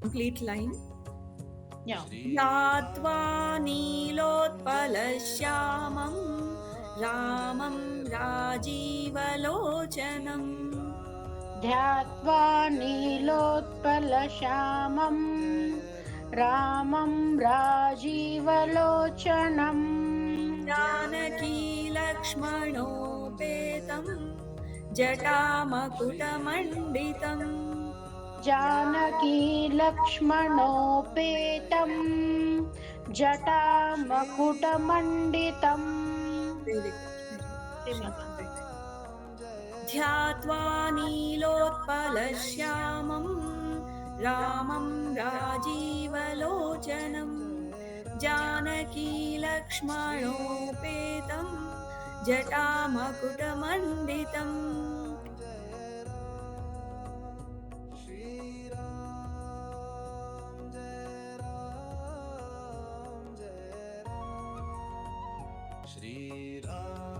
complete line. Yeah. ध्यात्वा नीलोत्पलश्यामं रामं राजीवलोचनम् ध्यात्वा नीलोत्पलश्यामं रामं राजीवलोचनम् Janaki लक्ष्मणोपेतं जटामकुटमण्डितम् Janaki लक्ष्मणोपेतं जटामकुटमण्डितम्। Very good, very good. श्रीमाता। Right. ध्यात्वा नीलोत्पलश्यामं रामं राजीवलोचनं जानकी लक्ष्मणोपेतं जटामकुटमण्डितम् Shri Ram